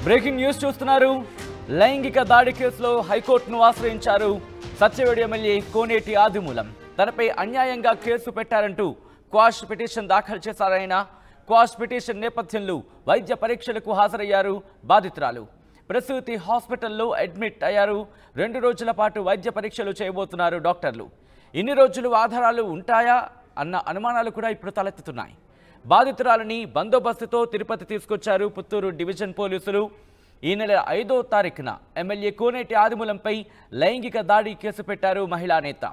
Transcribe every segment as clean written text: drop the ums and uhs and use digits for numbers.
Breaking news చూస్తున్నారు. లైంగిక దాడి కేసులో హైకోర్టును ఆశ్రయించారు సత్యవేడు ఎమ్మెల్యే కోనేటి ఆదిమూలం. తనపై అన్యాయంగా కేసు పెట్టారంటూ క్వాష్ పిటిషన్ దాఖలు చేశారాయన. క్వాష్ పిటిషన్ నేపథ్యంలో వైద్య పరీక్షలకు హాజరయ్యారు బాధితురాలు. ప్రసూతి హాస్పిటల్లో అడ్మిట్ అయ్యారు. 2 రోజుల పాటు వైద్య పరీక్షలు చేయబోతున్నారు డాక్టర్లు. ఇన్ని రోజులు ఆధారాలు ఉంటాయా అన్న అనుమానాలు కూడా ఇప్పుడు తలెత్తుతున్నాయి. బాధితురాలని బందోబస్తుతో తిరుపతి తీసుకొచ్చారు పుత్తూరు డివిజన్ పోలీసులు. ఈ నెల 5వ తారీఖున ఎమ్మెల్యే కోనేటి ఆదిమూలంపై లైంగిక దాడి కేసు పెట్టారు మహిళా నేత.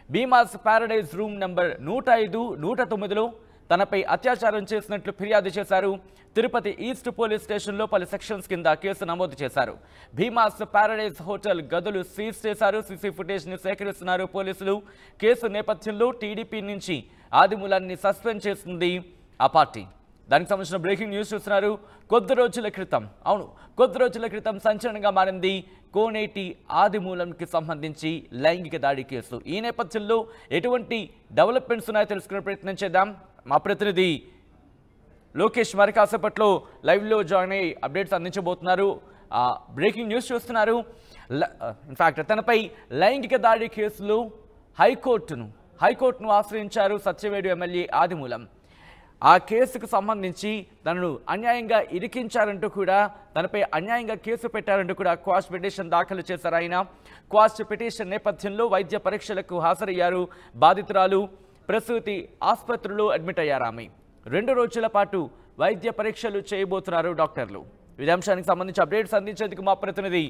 భీమాస్ ప్యారడైజ్ రూమ్ నంబర్ 105, 109లో తనపై అత్యాచారం చేసినట్లు ఫిర్యాదు చేశారు. తిరుపతి ఈస్ట్ పోలీస్ స్టేషన్లో పలు సెక్షన్స్ కింద కేసు నమోదు చేశారు. భీమాస్ ప్యారడైజ్ హోటల్ గదులు సీజ్ చేశారు. సీసీ ఫుటేజ్ని సేకరిస్తున్నారు పోలీసులు. కేసు నేపథ్యంలో టీడీపీ నుంచి ఆదిమూలాన్ని సస్పెండ్ చేస్తుంది ఆ పార్టీ. దానికి సంబంధించిన బ్రేకింగ్ న్యూస్ చూస్తున్నారు. కొద్ది రోజుల క్రితం సంచలనంగా మారింది కోనేటి ఆదిమూలంకి సంబంధించి లైంగిక దాడి కేసు. ఈ నేపథ్యంలో ఎటువంటి డెవలప్మెంట్స్ ఉన్నాయో తెలుసుకునే ప్రయత్నం చేద్దాం. మా ప్రతినిధి లోకేష్ మరి కాసేపట్లో లైవ్లో జాయిన్ అయ్యి అప్డేట్స్ అందించబోతున్నారు. బ్రేకింగ్ న్యూస్ చూస్తున్నారు. ఇన్ఫాక్ట్ తనపై లైంగిక దాడి కేసులో హైకోర్టును ఆశ్రయించారు సత్యవేడు ఎమ్మెల్యే ఆదిమూలం. ఆ కేసుకు సంబంధించి తనను అన్యాయంగా ఇరికించారంటూ కూడా, తనపై అన్యాయంగా కేసు పెట్టారంటూ కూడా క్వాష్ పిటిషన్ దాఖలు చేశారు ఆయన. క్వాష్ పిటిషన్ నేపథ్యంలో వైద్య పరీక్షలకు హాజరయ్యారు బాధితురాలు. ప్రసూతి ఆసుపత్రిలో అడ్మిట్ అయ్యారు ఆమె. 2 రోజుల పాటు వైద్య పరీక్షలు చేయబోతున్నారు డాక్టర్లు. ఈ అంశానికి సంబంధించి అప్డేట్స్ అందించేందుకు మా ప్రతినిధి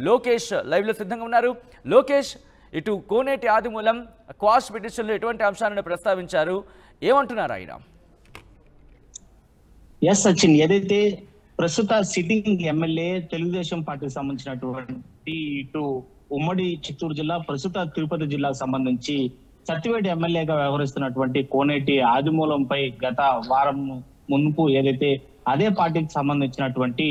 లోకేష్ లైవ్లో సిద్ధంగా ఉన్నారు. లోకేష్, ఇటు కోనేటి ఆదిమూలం క్వాష్ పిటిషన్లో ఎటువంటి అంశాలను ప్రస్తావించారు, ఏమంటున్నారు ఆయన? ఎస్ సచిన్, ఏదైతే ప్రస్తుత సిట్టింగ్ ఎమ్మెల్యే తెలుగుదేశం పార్టీకి సంబంధించినటువంటి ఇటు ఉమ్మడి చిత్తూరు జిల్లా, ప్రస్తుత తిరుపతి జిల్లాకు సంబంధించి సత్యవేడు ఎమ్మెల్యేగా వ్యవహరిస్తున్నటువంటి కోనేటి ఆదిమూలంపై గత వారం మున్పు ఏదైతే అదే పార్టీకి సంబంధించినటువంటి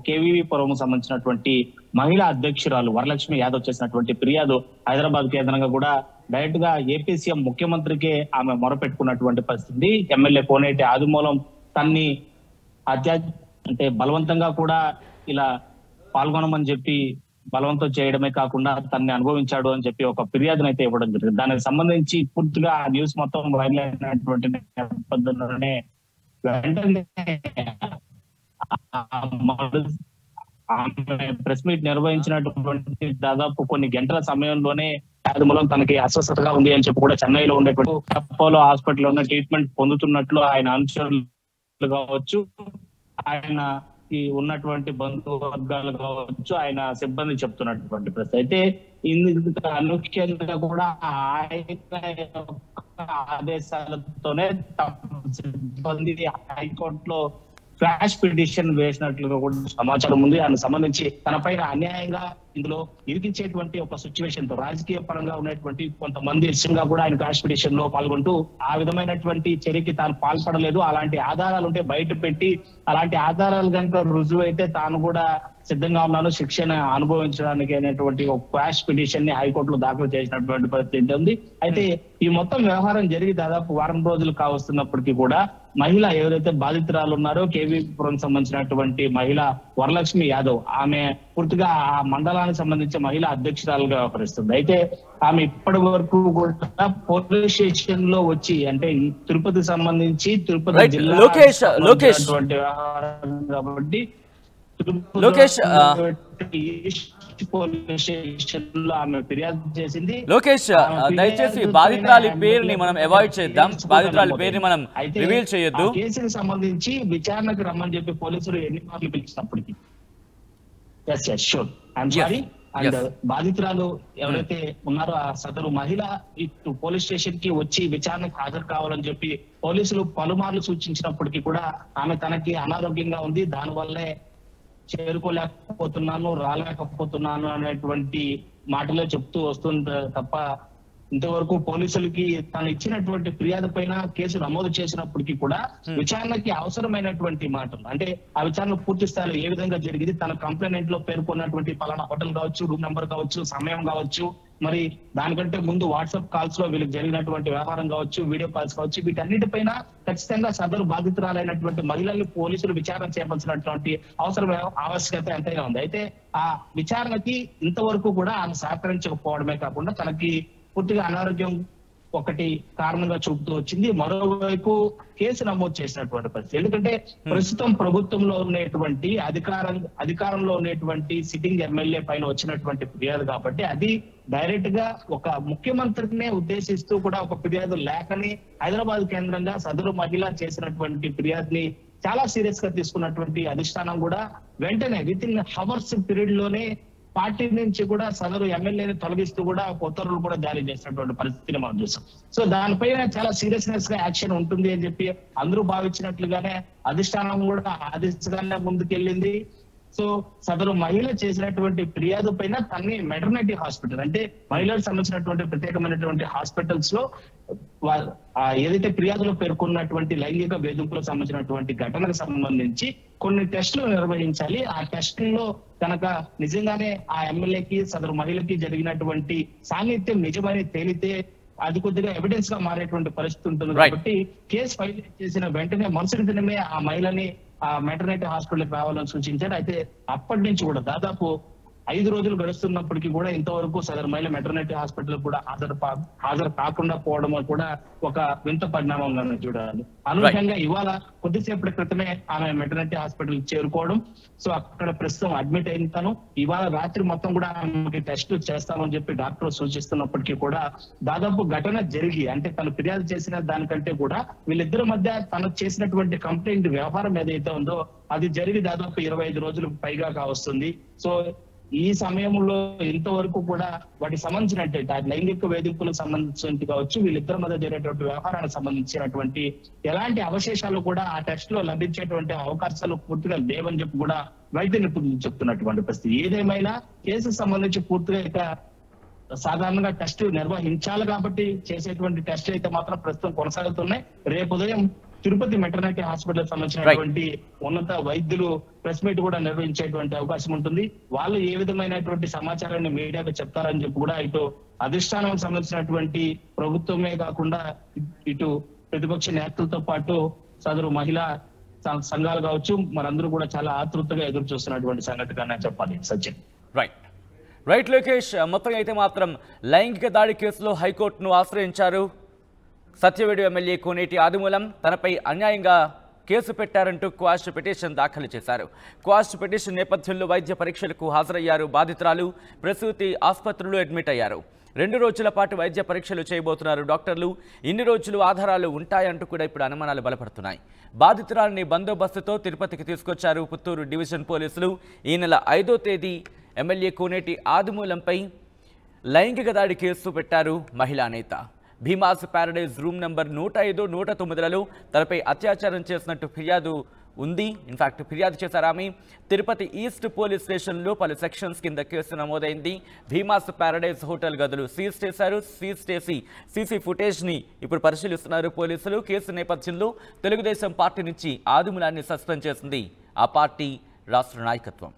కేవీవీ పురం సంబంధించినటువంటి మహిళా అధ్యక్షురాలు వరలక్ష్మి యాదవ్ చేసినటువంటి ఫిర్యాదు హైదరాబాద్ కేంద్రంగా కూడా డైరెక్ట్ గా ఏపీ సీఎం ముఖ్యమంత్రికే ఆమె మొరపెట్టుకున్నటువంటి పరిస్థితి. ఎమ్మెల్యే కోనేటి ఆదిమూలం తన్ని అంటే బలవంతంగా కూడా ఇలా పాల్గొనమని చెప్పి బలవంతం చేయడమే కాకుండా తనని అనుభవించాడు అని చెప్పి ఒక ఫిర్యాదును అయితే ఇవ్వడం జరిగింది. దానికి సంబంధించి పూర్తిగా న్యూస్ మొత్తం వైరల్ అయినటువంటి నేపథ్యంలోనే వెంటనే ప్రెస్ మీట్ నిర్వహించినటువంటి దాదాపు కొన్ని గంటల సమయంలోనే ఆదిమూలం తనకి అస్వస్థతగా ఉంది అని చెప్పి కూడా చెన్నైలో ఉండేటువంటి అపోలో హాస్పిటల్ ఉన్న ట్రీట్మెంట్ పొందుతున్నట్లు ఆయన అనుచరులు కావచ్చు, ఆయన ఉన్నటువంటి బంధువర్గాలు కావచ్చు, ఆయన సిబ్బంది చెప్తున్నటువంటి ప్రశ్న అయితే ఇందుకు అనుఖ్యంగా కూడా ఆయన ఆదేశాలతోనే సిబ్బంది హైకోర్టులో క్వాష్ పిటిషన్ వేసినట్లుగా కూడా సమాచారం ఉంది. దానికి సంబంధించి తనపైన అన్యాయంగా ఇందులో ఇరికించేటువంటి ఒక సిచ్యువేషన్ తో రాజకీయ పరంగా ఉన్నటువంటి కొంతమంది ఇష్టంగా కూడా ఆయన క్వాష్ పిటిషన్ లో పాల్గొంటూ ఆ విధమైనటువంటి చర్యకి తాను పాల్పడలేదు, అలాంటి ఆధారాలు ఉంటే బయట పెట్టి అలాంటి ఆధారాలు కనుక రుజువు అయితే తాను కూడా సిద్ధంగా ఉన్నాను శిక్షణ అనుభవించడానికి అనేటువంటి ఒక క్వాష్ పిటిషన్ ని హైకోర్టులో దాఖలు చేసినటువంటి పరిస్థితి ఉంది. అయితే ఈ మొత్తం వ్యవహారం జరిగి దాదాపు వారం రోజులు కావస్తున్నప్పటికీ కూడా మహిళ ఎవరైతే బాధితురాలు ఉన్నారో కేవీపురం సంబంధించినటువంటి మహిళ వరలక్ష్మి యాదవ్, ఆమె పూర్తిగా ఆ మండలానికి సంబంధించి మహిళా అధ్యక్షురాలుగా వ్యవహరిస్తుంది. అయితే ఆమె ఇప్పటి వరకు కూడా పోలీస్ స్టేషన్ లో వచ్చి, అంటే తిరుపతికి సంబంధించి తిరుపతి జిల్లా వ్యవహారం కాబట్టి లోకేష్, దయచేసి బాధితురాలి పేరుని మనం అవాయిడ్ చేద్దాం, బాధితురాలి పేరుని మనం రివీల్ చేయొద్దు. కేసుకు సంబంధించి విచారణకు రమ్మని చెప్పి పోలీసులు ఎన్ని మార్లు పిలిచినప్పటికీ అండ్ బాధితురాలు ఎవరైతే ఉన్నారో ఆ సదరు మహిళ ఇటు పోలీస్ స్టేషన్ కి వచ్చి విచారణకు హాజరు కావాలని చెప్పి పోలీసులు పలుమార్లు సూచించినప్పటికీ కూడా ఆమె తనకి అనారోగ్యంగా ఉంది, దానివల్లే రాలేకపోతున్నాను అనేటువంటి మాటలో చెప్తూ వస్తుంది తప్ప ఇంతవరకు పోలీసులకి తను ఇచ్చినటువంటి ఫిర్యాదు పైన కేసు నమోదు చేసినప్పటికీ కూడా విచారణకి అవసరమైనటువంటి మాటలు, అంటే ఆ విచారణ పూర్తి స్థాయిలో ఏ విధంగా జరిగింది, తన కంప్లైంట్ లో పేర్కొన్నటువంటి పలానా హోటల్ కావచ్చు, రూమ్ నెంబర్ కావచ్చు, సమయం కావచ్చు, మరి దానికంటే ముందు వాట్సాప్ కాల్స్ లో వీళ్ళకి జరిగినటువంటి వ్యవహారం కావచ్చు, వీడియో కాల్స్ కావచ్చు, వీటన్నిటిపైన ఖచ్చితంగా సదరు బాధితురాలైనటువంటి మహిళల్ని పోలీసులు విచారణ చేయాల్సినటువంటి అవసరం ఆవశ్యకత ఎంతైనా ఉంది. అయితే ఆ విచారణకి ఇంతవరకు కూడా ఆమె సహకరించకపోవడమే కాకుండా తనకి పూర్తిగా అనారోగ్యం ఒకటి కారణంగా చూపుతూ వచ్చింది. మరోవైపు కేసు నమోదు చేసినటువంటి పరిస్థితి. ఎందుకంటే ప్రస్తుతం ప్రభుత్వంలో ఉన్నటువంటి అధికారంలో ఉన్నటువంటి సిట్టింగ్ ఎమ్మెల్యే పైన వచ్చినటువంటి ఫిర్యాదు కాబట్టి అది డైరెక్ట్ గా ఒక ముఖ్యమంత్రినే ఉద్దేశిస్తూ కూడా ఒక ఫిర్యాదు లేఖని హైదరాబాద్ కేంద్రంగా సదరు మహిళ చేసినటువంటి ఫిర్యాదుని చాలా సీరియస్ గా తీసుకున్నటువంటి అధిష్టానం కూడా వెంటనే విత్ ఇన్ హవర్స్ పీరియడ్ లోనే పార్టీ నుంచి కూడా సదరు ఎమ్మెల్యేని తొలగిస్తూ కూడా ఉత్తర్వులు కూడా జారీ చేసినటువంటి పరిస్థితిని మనం చూసాం. సో దానిపైన చాలా సీరియస్నెస్ గా యాక్షన్ ఉంటుంది అని చెప్పి అందరూ భావించినట్లుగానే అధిష్టానం కూడా ఆ దిశగానే ముందుకెళ్ళింది. సో సదరు మహిళ చేసినటువంటి ఫిర్యాదు పైన తన్ని మెటర్నిటీ హాస్పిటల్ అంటే మహిళలకు సంబంధించినటువంటి ప్రత్యేకమైనటువంటి హాస్పిటల్స్ లో ఏదైతే ఫిర్యాదులో పేర్కొన్నటువంటి లైంగిక వేధింపులకు సంబంధించినటువంటి ఘటనకు సంబంధించి కొన్ని టెస్టులు నిర్వహించాలి. ఆ టెస్టుల్లో కనుక నిజంగానే ఆ ఎమ్మెల్యేకి సదరు మహిళకి జరిగినటువంటి సాన్నిధ్యం నిజమని తేలితే అది కొద్దిగా ఎవిడెన్స్ గా మారేటువంటి పరిస్థితి ఉంటుంది. కాబట్టి కేసు ఫైల్ చేసిన వెంటనే మరుసటి దినమే ఆ మహిళని ఆ మెటర్నిటీ హాస్పిటల్కి రావాలని సూచించారు. అయితే అప్పటి నుంచి కూడా దాదాపు 5 రోజులు గడుస్తున్నప్పటికీ కూడా ఇంతవరకు సదరు మహిళ మెటర్నిటీ హాస్పిటల్ కూడా హాజరు కాకుండా పోవడం కూడా ఒక వింత పరిణామంగా చూడాలి. అనూహ్యంగా ఇవాళ కొద్దిసేపటి క్రితమే ఆమె మెటర్నిటీ హాస్పిటల్ చేరుకోవడం, సో అక్కడ ప్రస్తుతం అడ్మిట్ అయిన తను ఇవాళ రాత్రి మొత్తం కూడా ఆమెకి టెస్ట్ చేస్తామని చెప్పి డాక్టర్ సూచిస్తున్నప్పటికీ కూడా దాదాపు ఘటన జరిగి అంటే తను ఫిర్యాదు చేసిన దానికంటే కూడా వీళ్ళిద్దరి మధ్య తను చేసినటువంటి కంప్లైంట్ వ్యవహారం ఏదైతే ఉందో అది జరిగి దాదాపు 25 రోజులకు పైగా కావస్తుంది. సో ఈ సమయంలో ఇంతవరకు కూడా వాటికి సంబంధించినటువంటి లైంగిక వేధింపులకు సంబంధించి కావచ్చు, వీళ్ళిద్దరి మధ్య జరిగేటువంటి వ్యవహారానికి సంబంధించినటువంటి ఎలాంటి అవశేషాలు కూడా ఆ టెస్ట్ లో లభించేటువంటి అవకాశాలు పూర్తిగా లేవని చెప్పి కూడా వైద్య నిపుణులు చెప్తున్నటువంటి పరిస్థితి. ఏదేమైనా కేసుకు సంబంధించి పూర్తిగా ఇక సాధారణంగా టెస్ట్ నిర్వహించాలి కాబట్టి చేసేటువంటి టెస్ట్ అయితే మాత్రం ప్రస్తుతం కొనసాగుతున్నాయి. రేపు ఉదయం తిరుపతి మెటర్నిటీ హాస్పిటల్ సంబంధించినటువంటి ఉన్నత వైద్యులు ప్రెస్ మీట్ కూడా నిర్వహించేటువంటి అవకాశం ఉంటుంది. వాళ్ళు ఏ విధమైనటువంటి సమాచారాన్ని మీడియాకు చెప్తారని చెప్పి కూడా ఇటు అధిష్టానం సంబంధించినటువంటి ప్రభుత్వమే కాకుండా ఇటు ప్రతిపక్ష నేతలతో పాటు సదరు మహిళా సంఘాలు కావచ్చు మనందరూ కూడా చాలా ఆతృతగా ఎదురు చూస్తున్నటువంటి సంగతిగా చెప్పాలి. సచిన్. రైట్ లోకేష్, మొత్తం అయితే మాత్రం లైంగిక దాడి కేసులో హైకోర్టును ఆశ్రయించారు సత్యవేడు ఎమ్మెల్యే కోనేటి ఆదిమూలం. తనపై అన్యాయంగా కేసు పెట్టారంటూ క్వాష్ పిటిషన్ దాఖలు చేశారు. క్వాష్ పిటిషన్ నేపథ్యంలో వైద్య పరీక్షలకు హాజరయ్యారు బాధితురాలు. ప్రసూతి ఆసుపత్రిలో అడ్మిట్ అయ్యారు. 2 రోజుల పాటు వైద్య పరీక్షలు చేయబోతున్నారు డాక్టర్లు. ఇన్ని రోజులు ఆధారాలు ఉంటాయంటూ కూడా ఇప్పుడు అనుమానాలు బలపడుతున్నాయి. బాధితురాలిని బందోబస్తుతో తిరుపతికి తీసుకొచ్చారు పుత్తూరు డివిజన్ పోలీసులు. ఈ నెల 5వ తేదీ ఎమ్మెల్యే కోనేటి ఆదిమూలంపై లైంగిక దాడి కేసు పెట్టారు మహిళా నేత. భీమాస్ ప్యారడైజ్ రూమ్ నెంబర్ 105, 109లలో తనపై అత్యాచారం చేసినట్టు ఫిర్యాదు ఉంది. ఇన్ఫాక్ట్ ఫిర్యాదు చేశారు ఆమె. తిరుపతి ఈస్ట్ పోలీస్ స్టేషన్లో పలు సెక్షన్స్ కింద కేసు నమోదైంది. భీమాస్ ప్యారడైజ్ హోటల్ గదులు సీజ్ చేశారు. సీజ్ చేసి సీసీ ఫుటేజ్ని ఇప్పుడు పరిశీలిస్తున్నారు పోలీసులు. కేసు నేపథ్యంలో తెలుగుదేశం పార్టీ నుంచి ఆదిమూలాన్ని సస్పెండ్ చేసింది ఆ పార్టీ రాష్ట్ర నాయకత్వం.